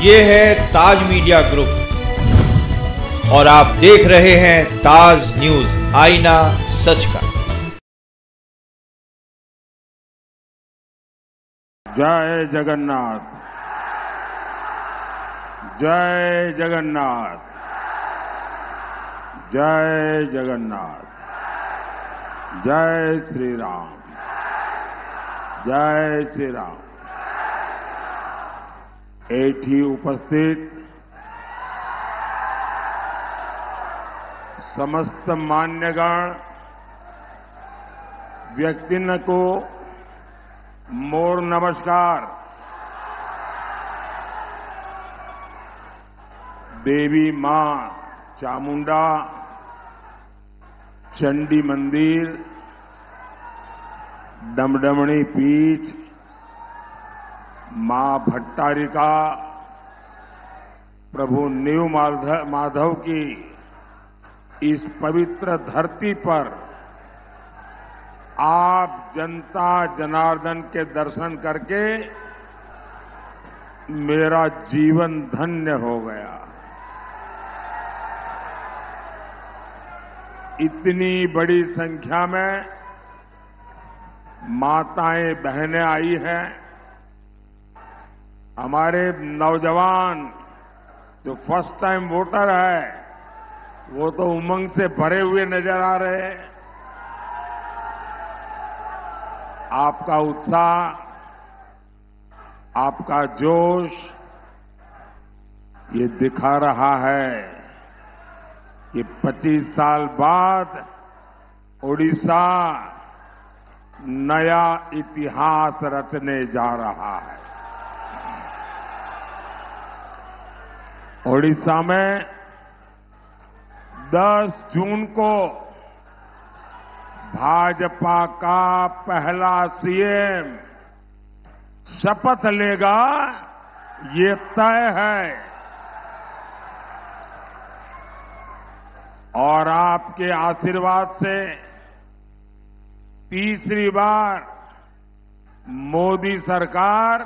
ये है ताज media group और आप देख रहे हैं ताज न्यूज, आईना सच का। जय जगन्नाथ, जय जगन्नाथ, जय जगन्नाथ, जय श्री राम, जय श्री राम। एठी उपस्थित समस्त मान्यगण व्यक्तिन को मोर नमस्कार। देवी मां चामुंडा, चंडी मंदिर, डमडमणी पीठ, मां भट्टारिका, प्रभु नीव माधव की इस पवित्र धरती पर आप जनता जनार्दन के दर्शन करके मेरा जीवन धन्य हो गया। इतनी बड़ी संख्या में माताएं बहनें आई हैं। हमारे नौजवान जो फर्स्ट टाइम वोटर है वो तो उमंग से भरे हुए नजर आ रहे हैं। आपका उत्साह, आपका जोश ये दिखा रहा है कि 25 साल बाद ओडिशा नया इतिहास रचने जा रहा है। ओडिशा में 10 जून को भाजपा का पहला सीएम शपथ लेगा, ये तय है। और आपके आशीर्वाद से तीसरी बार मोदी सरकार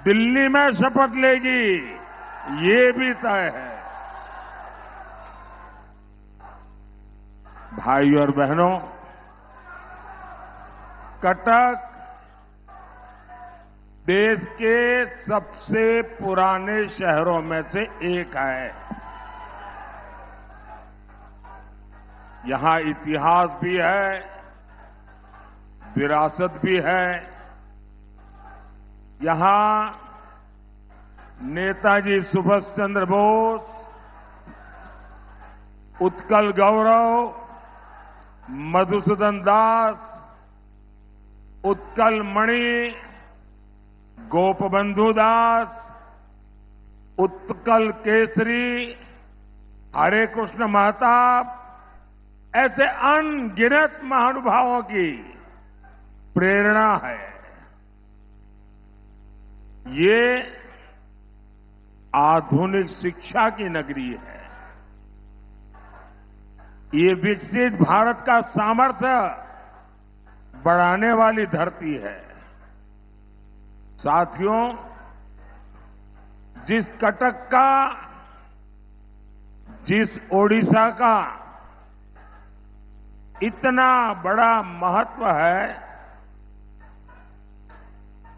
दिल्ली में शपथ लेगी, ये भी तय है। भाइयों और बहनों, कटक देश के सबसे पुराने शहरों में से एक है। यहां इतिहास भी है, विरासत भी है। यहां नेताजी सुभाष चंद्र बोस, उत्कल गौरव, मधुसूदन दास, उत्कल मणि, गोपबंधु दास, उत्कल केसरी, हरे कृष्ण महताब, ऐसे अनगिनत महानुभावों की प्रेरणा है। ये आधुनिक शिक्षा की नगरी है। ये विकसित भारत का सामर्थ्य बढ़ाने वाली धरती है। साथियों, जिस कटक का, जिस ओडिशा का इतना बड़ा महत्व है,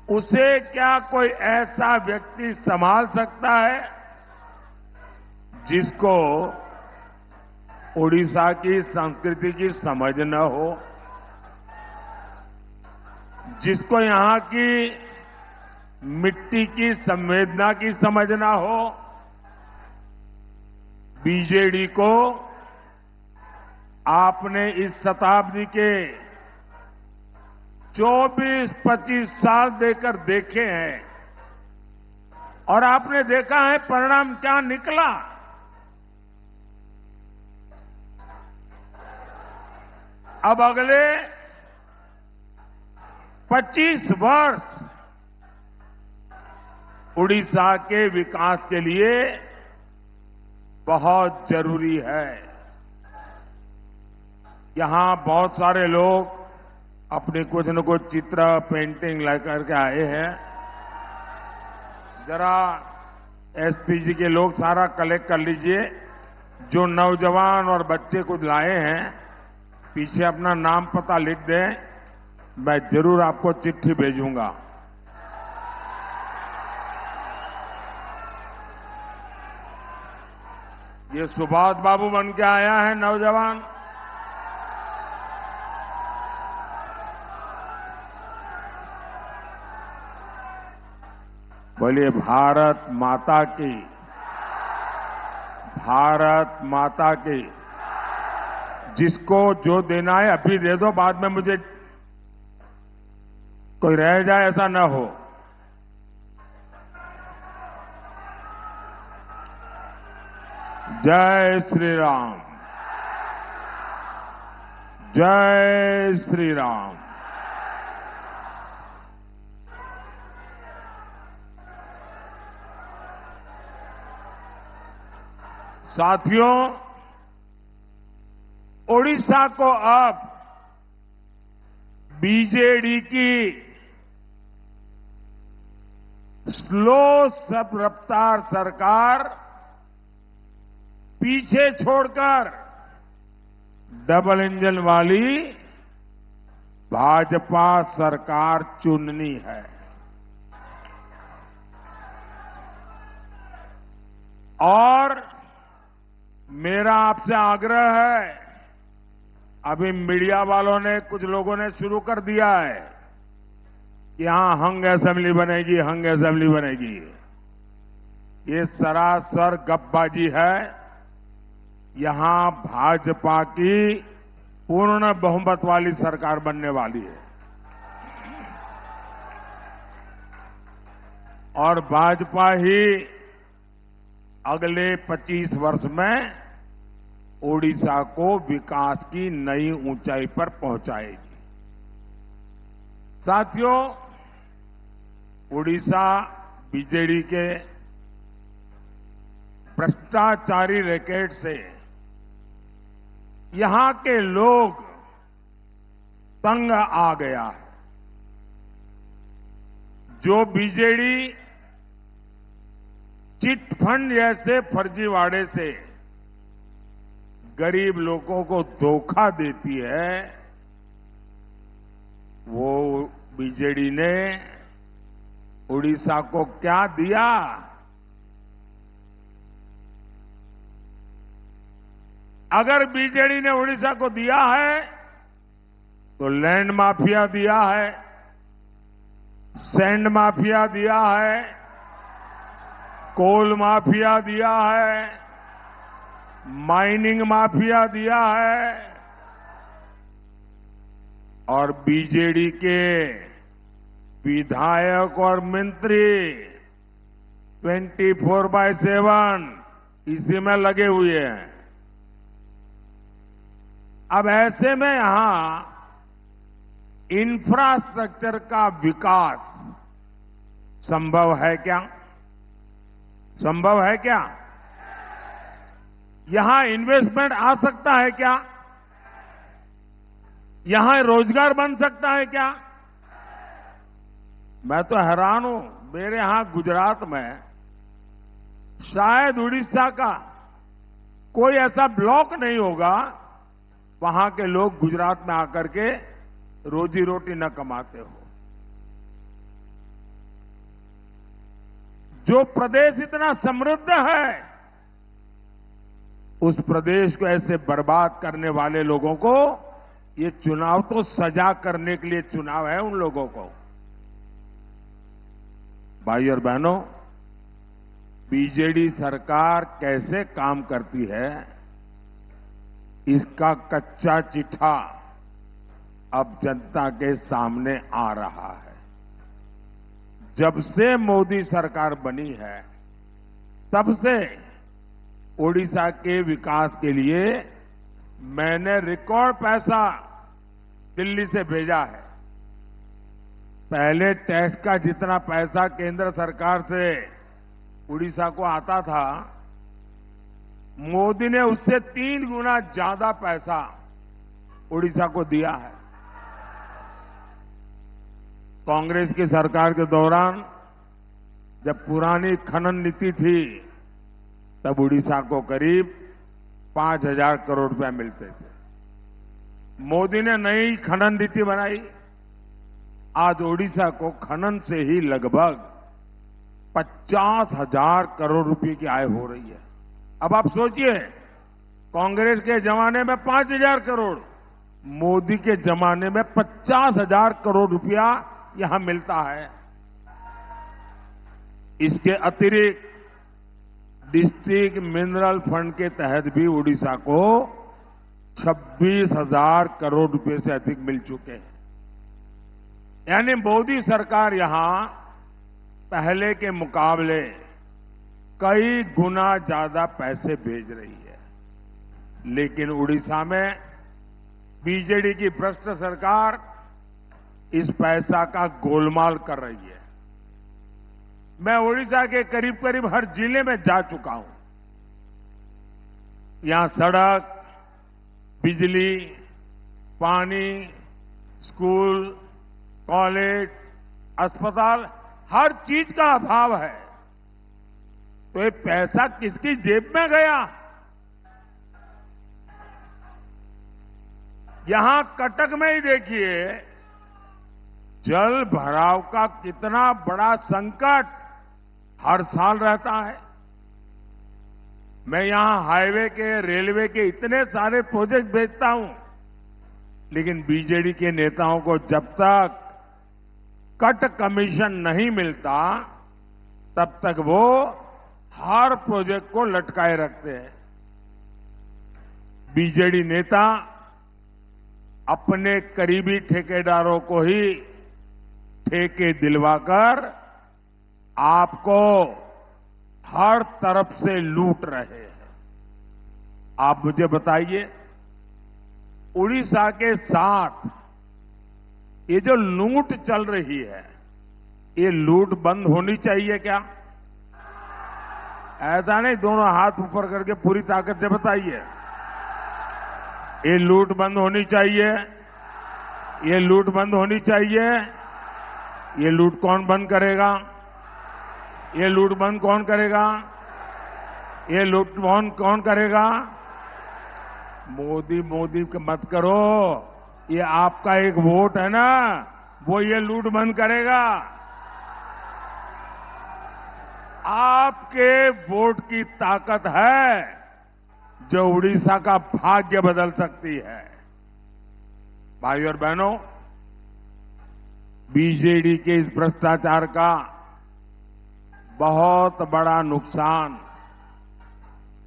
उसे क्या कोई ऐसा व्यक्ति संभाल सकता है जिसको ओडिशा की संस्कृति की समझ न हो, जिसको यहां की मिट्टी की संवेदना की समझ न हो। बीजेडी को आपने इस शताब्दी के 24-25 साल देकर देखे हैं और आपने देखा है परिणाम क्या निकला। अब अगले 25 वर्ष उड़ीसा के विकास के लिए बहुत जरूरी है। यहां बहुत सारे लोग अपने कुछ न कुछ चित्र पेंटिंग लेकर के आए हैं। जरा एसपीजी के लोग सारा कलेक्ट कर लीजिए। जो नौजवान और बच्चे कुछ लाए हैं, पीछे अपना नाम पता लिख दें, मैं जरूर आपको चिट्ठी भेजूंगा। ये सुभाष बाबू बन के आया है नौजवान। बोलिए भारत माता की, भारत माता की। जिसको जो देना है अभी दे दो, बाद में मुझे कोई रह जाए ऐसा न हो। जय श्री राम, जय श्री राम। साथियों, ओडिशा को अब बीजेडी की स्लो सब रफ्तार सरकार पीछे छोड़कर डबल इंजन वाली भाजपा सरकार चुननी है। और मेरा आपसे आग्रह है, अभी मीडिया वालों ने, कुछ लोगों ने शुरू कर दिया है कि यहां हंग असेंबली बनेगी, हंग असेंबली बनेगी। ये सरासर गपबाजी है। यहां भाजपा की पूर्ण बहुमत वाली सरकार बनने वाली है और भाजपा ही अगले 25 वर्ष में ओडिशा को विकास की नई ऊंचाई पर पहुंचाएगी। साथियों, ओडिशा बीजेडी के भ्रष्टाचारी रैकेट से यहां के लोग तंग आ गया है। जो बीजेडी चिट फंड जैसे फर्जीवाड़े से गरीब लोगों को धोखा देती है, वो बीजेडी ने उड़ीसा को क्या दिया? अगर बीजेडी ने उड़ीसा को दिया है तो लैंड माफिया दिया है, सैंड माफिया दिया है, कोल माफिया दिया है, माइनिंग माफिया दिया है और बीजेडी के विधायक और मंत्री 24/7 इसी में लगे हुए हैं। अब ऐसे में यहां इंफ्रास्ट्रक्चर का विकास संभव है क्या? संभव है क्या? यहां इन्वेस्टमेंट आ सकता है क्या? यहां रोजगार बन सकता है क्या? मैं तो हैरान हूं। मेरे यहां गुजरात में शायद उड़ीसा का कोई ऐसा ब्लॉक नहीं होगा वहां के लोग गुजरात में आकर के रोजी रोटी न कमाते हो। जो प्रदेश इतना समृद्ध है, उस प्रदेश को ऐसे बर्बाद करने वाले लोगों को ये चुनाव तो सजा करने के लिए चुनाव है उन लोगों को। भाई और बहनों, बीजेडी सरकार कैसे काम करती है, इसका कच्चा चिट्ठा अब जनता के सामने आ रहा है। जब से मोदी सरकार बनी है, तब से ओडिशा के विकास के लिए मैंने रिकॉर्ड पैसा दिल्ली से भेजा है। पहले टैक्स का जितना पैसा केंद्र सरकार से उड़ीसा को आता था, मोदी ने उससे 3 गुना ज्यादा पैसा उड़ीसा को दिया है। कांग्रेस की सरकार के दौरान जब पुरानी खनन नीति थी तब उड़ीसा को करीब 5,000 करोड़ रुपया मिलते थे। मोदी ने नई खनन नीति बनाई। आज ओडिशा को खनन से ही लगभग 50,000 करोड़ रुपए की आय हो रही है। अब आप सोचिए, कांग्रेस के जमाने में 5,000 करोड़, मोदी के जमाने में 50,000 करोड़ रुपया यहां मिलता है। इसके अतिरिक्त डिस्ट्रिक्ट मिनरल फंड के तहत भी उड़ीसा को 26,000 करोड़ रुपए से अधिक मिल चुके हैं। यानी मोदी सरकार यहां पहले के मुकाबले कई गुना ज्यादा पैसे भेज रही है। लेकिन उड़ीसा में बीजेडी की भ्रष्ट सरकार इस पैसा का गोलमाल कर रही है। मैं उड़ीसा के करीब करीब हर जिले में जा चुका हूं। यहां सड़क, बिजली, पानी, स्कूल, कॉलेज, अस्पताल, हर चीज का अभाव है। तो ये पैसा किसकी जेब में गया? यहां कटक में ही देखिए, जल भराव का कितना बड़ा संकट हर साल रहता है। मैं यहां हाईवे के, रेलवे के इतने सारे प्रोजेक्ट भेजता हूं, लेकिन बीजेडी के नेताओं को जब तक कट कमीशन नहीं मिलता तब तक वो हर प्रोजेक्ट को लटकाए रखते हैं। बीजेडी नेता अपने करीबी ठेकेदारों को ही ठेके दिलवाकर आपको हर तरफ से लूट रहे हैं। आप मुझे बताइए, उड़ीसा के साथ ये जो लूट चल रही है, ये लूट बंद होनी चाहिए क्या? ऐसा नहीं दोनों हाथ ऊपर करके पूरी ताकत से बताइए। ये लूट बंद होनी चाहिए, ये लूट बंद होनी चाहिए। ये लूट कौन बंद करेगा? ये लूट बंद कौन करेगा? ये लूट कौन करेगा? मोदी मोदी मत करो, ये आपका एक वोट है ना, वो ये लूट बंद करेगा। आपके वोट की ताकत है जो उड़ीसा का भाग्य बदल सकती है। भाइयों और बहनों, बीजेडी के इस भ्रष्टाचार का बहुत बड़ा नुकसान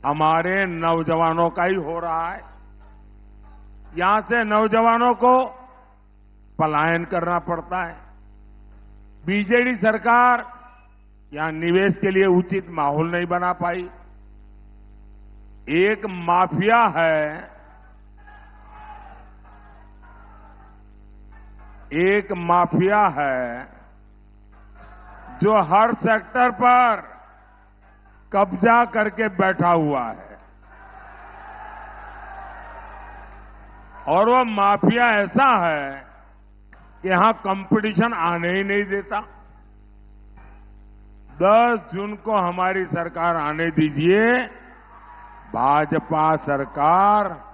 हमारे नौजवानों का ही हो रहा है। यहां से नौजवानों को पलायन करना पड़ता है। बीजेडी सरकार यहां निवेश के लिए उचित माहौल नहीं बना पाई। एक माफिया है, एक माफिया है जो हर सेक्टर पर कब्जा करके बैठा हुआ है। और वो माफिया ऐसा है कि यहां कंपटीशन आने ही नहीं देता। 10 जून को हमारी सरकार आने दीजिए, भाजपा सरकार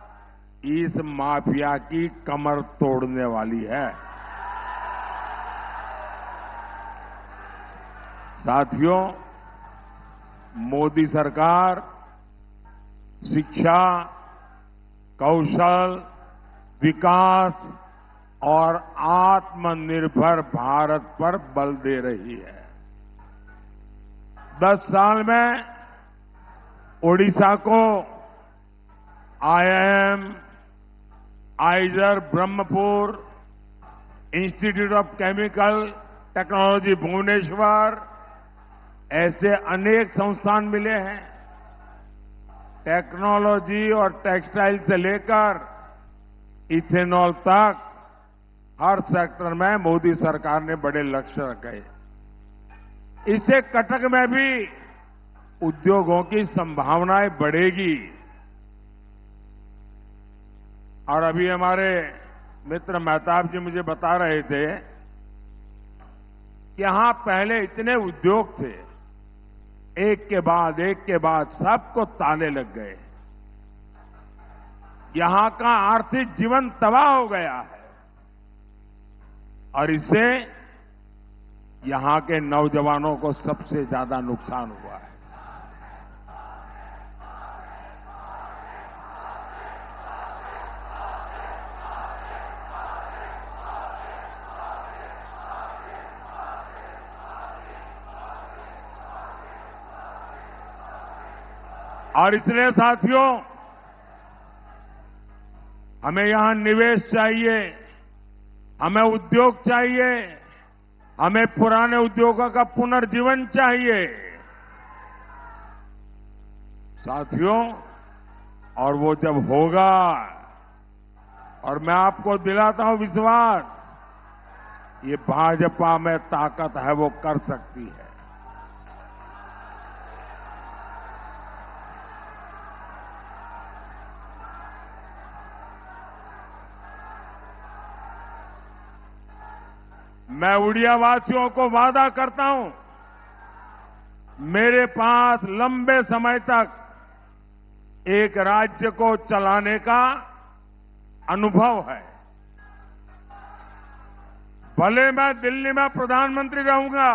इस माफिया की कमर तोड़ने वाली है। साथियों, मोदी सरकार शिक्षा, कौशल, विकास और आत्मनिर्भर भारत पर बल दे रही है। 10 साल में ओडिशा को IIM, IISER Brahmapur, institute of chemical technology Bhubaneswar, ऐसे अनेक संस्थान मिले हैं। टेक्नोलॉजी और टेक्सटाइल से लेकर इथेनॉल तक हर सेक्टर में मोदी सरकार ने बड़े लक्ष्य रखे। इससे कटक में भी उद्योगों की संभावनाएं बढ़ेगी। और अभी हमारे मित्र मेहताब जी मुझे बता रहे थे कि यहां पहले इतने उद्योग थे, एक के बाद सबको ताने लग गए। यहां का आर्थिक जीवन तबाह हो गया है और इससे यहां के नौजवानों को सबसे ज्यादा नुकसान हुआ है। और इसलिए साथियों, हमें यहां निवेश चाहिए, हमें उद्योग चाहिए, हमें पुराने उद्योगों का पुनर्जीवन चाहिए साथियों। और वो जब होगा, और मैं आपको दिलाता हूं विश्वास, ये भाजपा में ताकत है, वो कर सकती है। मैं उड़िया वासियों को वादा करता हूं, मेरे पास लंबे समय तक एक राज्य को चलाने का अनुभव है। भले मैं दिल्ली में प्रधानमंत्री रहूंगा,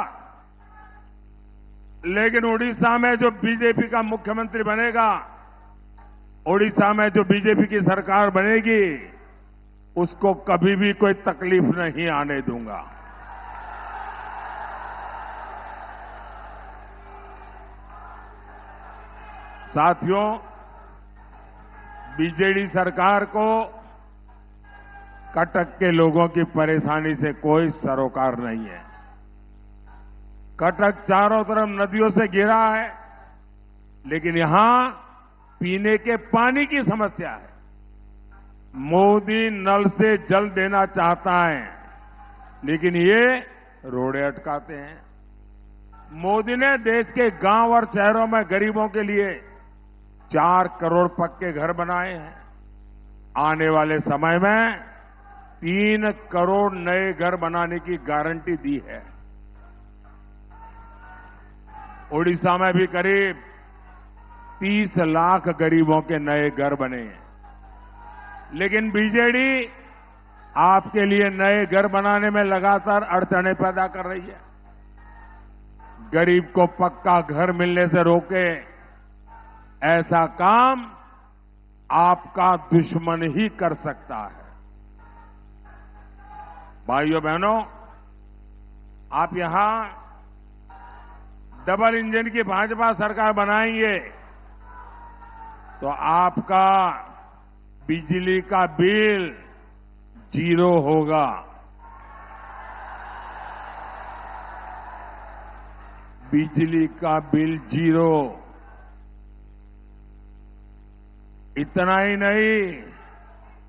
लेकिन उड़ीसा में जो बीजेपी का मुख्यमंत्री बनेगा, उड़ीसा में जो बीजेपी की सरकार बनेगी, उसको कभी भी कोई तकलीफ नहीं आने दूंगा। साथियों, बीजेडी सरकार को कटक के लोगों की परेशानी से कोई सरोकार नहीं है। कटक चारों तरफ नदियों से घिरा है, लेकिन यहां पीने के पानी की समस्या है। मोदी नल से जल देना चाहता है, लेकिन ये रोड़े अटकाते हैं। मोदी ने देश के गांव और शहरों में गरीबों के लिए 4 करोड़ पक्के घर बनाए हैं। आने वाले समय में 3 करोड़ नए घर बनाने की गारंटी दी है। ओडिशा में भी करीब 30 लाख गरीबों के नए घर बने हैं। लेकिन बीजेडी आपके लिए नए घर बनाने में लगातार अड़चनें पैदा कर रही है। गरीब को पक्का घर मिलने से रोके, ऐसा काम आपका दुश्मन ही कर सकता है। भाइयों बहनों, आप यहां डबल इंजन की भाजपा सरकार बनाएंगे तो आपका बिजली का बिल 0 होगा। बिजली का बिल 0। इतना ही नहीं,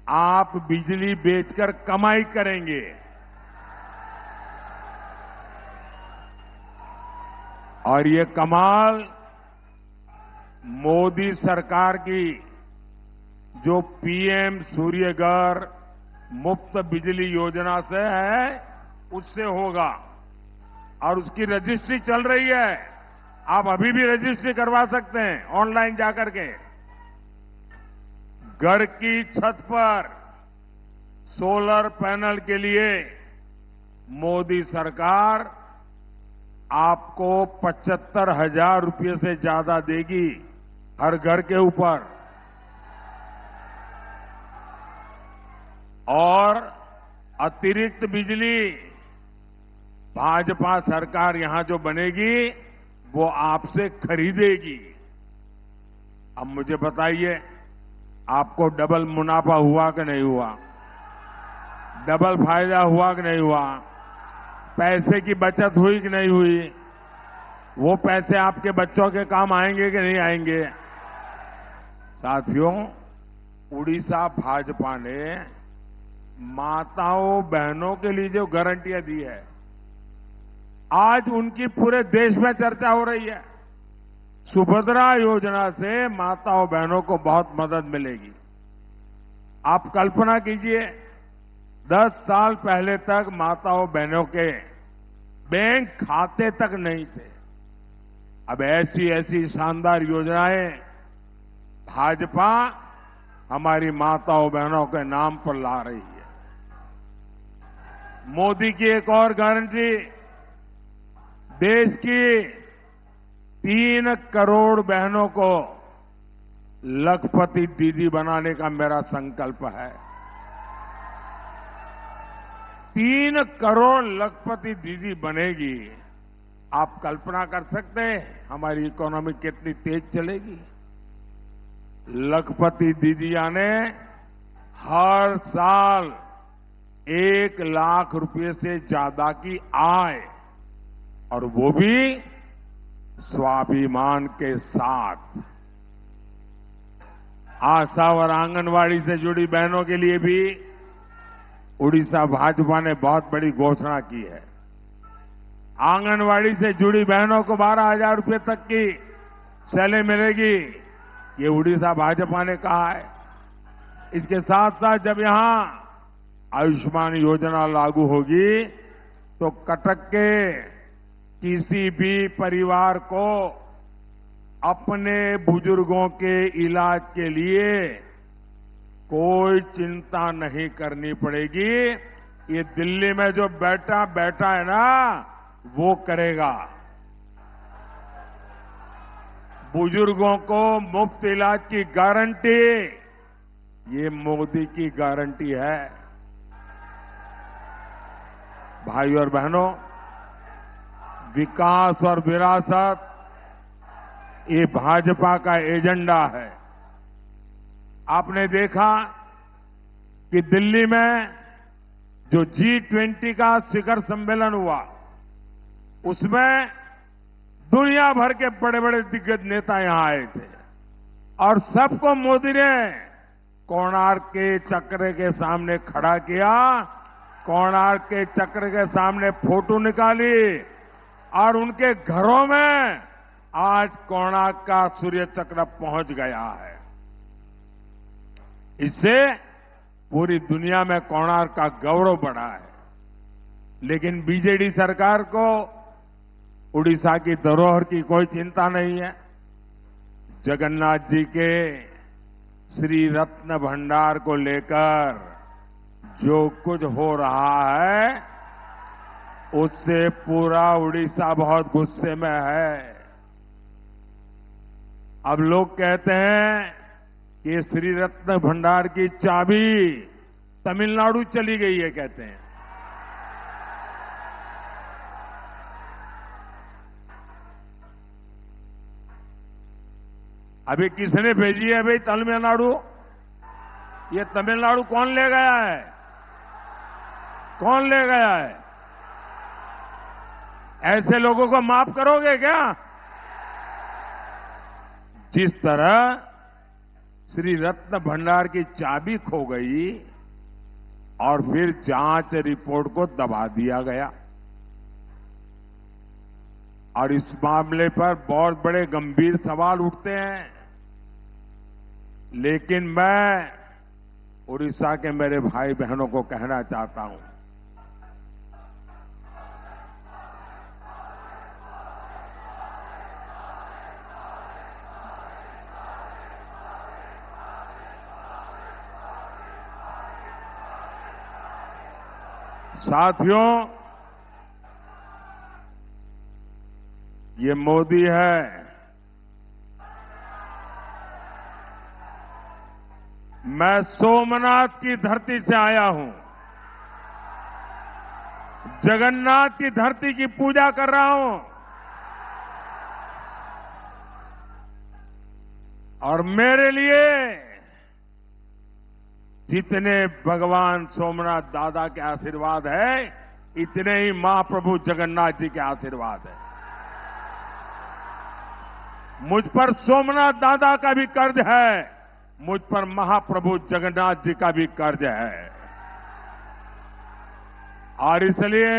आप बिजली बेचकर कमाई करेंगे। और ये कमाल मोदी सरकार की जो पीएम सूर्यघर मुफ्त बिजली योजना से है, उससे होगा। और उसकी रजिस्ट्री चल रही है। आप अभी भी रजिस्ट्री करवा सकते हैं ऑनलाइन जाकर के। घर की छत पर सोलर पैनल के लिए मोदी सरकार आपको 75,000 रुपये से ज्यादा देगी हर घर के ऊपर। और अतिरिक्त बिजली भाजपा सरकार यहां जो बनेगी, वो आपसे खरीदेगी। अब मुझे बताइए, आपको डबल मुनाफा हुआ कि नहीं हुआ? डबल फायदा हुआ कि नहीं हुआ? पैसे की बचत हुई कि नहीं हुई? वो पैसे आपके बच्चों के काम आएंगे कि नहीं आएंगे? साथियों, उड़ीसा भाजपा ने माताओं बहनों के लिए जो गारंटियां दी है, आज उनकी पूरे देश में चर्चा हो रही है। सुभद्रा योजना से माताओं बहनों को बहुत मदद मिलेगी। आप कल्पना कीजिए, 10 साल पहले तक माताओं बहनों के बैंक खाते तक नहीं थे। अब ऐसी ऐसी शानदार योजनाएं भाजपा हमारी माताओं बहनों के नाम पर ला रही है। मोदी की एक और गारंटी, देश की 3 करोड़ बहनों को लखपति दीदी बनाने का मेरा संकल्प है। 3 करोड़ लखपति दीदी बनेगी। आप कल्पना कर सकते हैं हमारी इकोनॉमी कितनी तेज चलेगी। लखपति दीदियां ने हर साल 1 लाख रुपए से ज्यादा की आय, और वो भी स्वाभिमान के साथ। आशा और आंगनवाड़ी से जुड़ी बहनों के लिए भी उड़ीसा भाजपा ने बहुत बड़ी घोषणा की है। आंगनवाड़ी से जुड़ी बहनों को 12,000 रुपए तक की सैलरी मिलेगी, ये उड़ीसा भाजपा ने कहा है। इसके साथ साथ जब यहां आयुष्मान योजना लागू होगी तो कटक के किसी भी परिवार को अपने बुजुर्गों के इलाज के लिए कोई चिंता नहीं करनी पड़ेगी। ये दिल्ली में जो बैठा है ना, वो करेगा। बुजुर्गों को मुफ्त इलाज की गारंटी, ये मोदी की गारंटी है। भाइयों और बहनों, विकास और विरासत ये भाजपा का एजेंडा है। आपने देखा कि दिल्ली में जो G20 का शिखर सम्मेलन हुआ, उसमें दुनिया भर के बड़े बड़े दिग्गज नेता यहां आए थे, और सबको मोदी ने कोणार्क के चक्र के सामने खड़ा किया। कोणार्क के चक्र के सामने फोटो निकाली, और उनके घरों में आज कोणार्क का सूर्य चक्र पहुंच गया है। इससे पूरी दुनिया में कोणार्क का गौरव बढ़ा है। लेकिन बीजेडी सरकार को उड़ीसा की धरोहर की कोई चिंता नहीं है। जगन्नाथ जी के श्री रत्न भंडार को लेकर जो कुछ हो रहा है, उससे पूरा उड़ीसा बहुत गुस्से में है। अब लोग कहते हैं कि श्री रत्न भंडार की चाबी तमिलनाडु चली गई है, कहते हैं। अभी किसने भेजी है भाई तमिलनाडु? ये तमिलनाडु कौन ले गया है? कौन ले गया है? ऐसे लोगों को माफ करोगे क्या? जिस तरह श्री रत्न भंडार की चाबी खो गई और फिर जांच रिपोर्ट को दबा दिया गया, और इस मामले पर बहुत बड़े गंभीर सवाल उठते हैं। लेकिन मैं उड़ीसा के मेरे भाई बहनों को कहना चाहता हूं, साथियों, ये मोदी है। मैं सोमनाथ की धरती से आया हूं, जगन्नाथ की धरती की पूजा कर रहा हूं, और मेरे लिए जितने भगवान सोमनाथ दादा के आशीर्वाद है, इतने ही महाप्रभु जगन्नाथ जी के आशीर्वाद है। मुझ पर सोमनाथ दादा का भी कर्ज है, मुझ पर महाप्रभु जगन्नाथ जी का भी कर्ज है। और इसलिए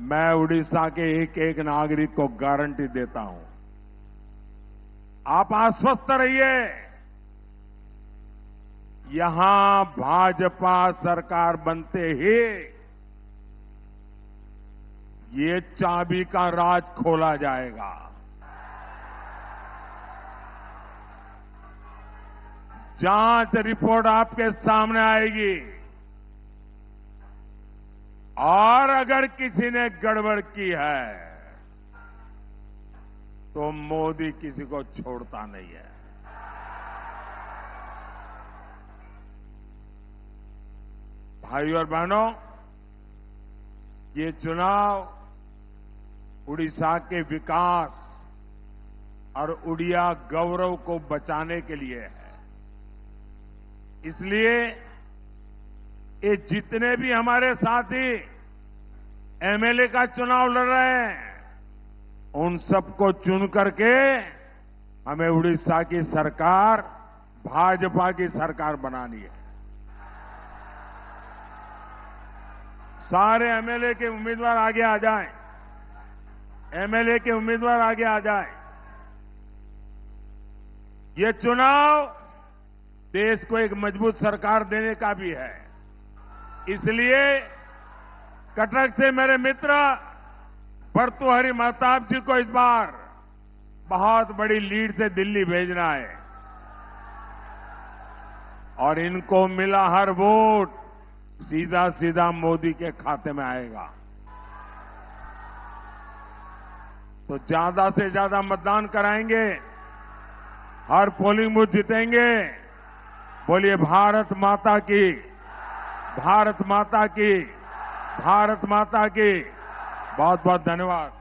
मैं उड़ीसा के एक एक नागरिक को गारंटी देता हूं, आप आश्वस्त रहिए, यहां भाजपा सरकार बनते ही ये चाबी का राज खोला जाएगा। जांच रिपोर्ट आपके सामने आएगी और अगर किसी ने गड़बड़ की है तो मोदी किसी को छोड़ता नहीं है। भाइयों और बहनों, ये चुनाव उड़ीसा के विकास और उड़िया गौरव को बचाने के लिए है। इसलिए ये जितने भी हमारे साथी एमएलए का चुनाव लड़ रहे हैं, उन सबको चुन करके हमें उड़ीसा की सरकार, भाजपा की सरकार बनानी है। सारे एमएलए के उम्मीदवार आगे आ जाएं, एमएलए के उम्मीदवार आगे आ जाएं। ये चुनाव देश को एक मजबूत सरकार देने का भी है। इसलिए कटक से मेरे मित्र भर्तृहरि महताब जी को इस बार बहुत बड़ी लीड से दिल्ली भेजना है और इनको मिला हर वोट सीधा सीधा मोदी के खाते में आएगा। तो ज्यादा से ज्यादा मतदान कराएंगे, हर पोलिंग बूथ जीतेंगे। बोलिए भारत माता की, भारत माता की, भारत माता की। बहुत बहुत धन्यवाद।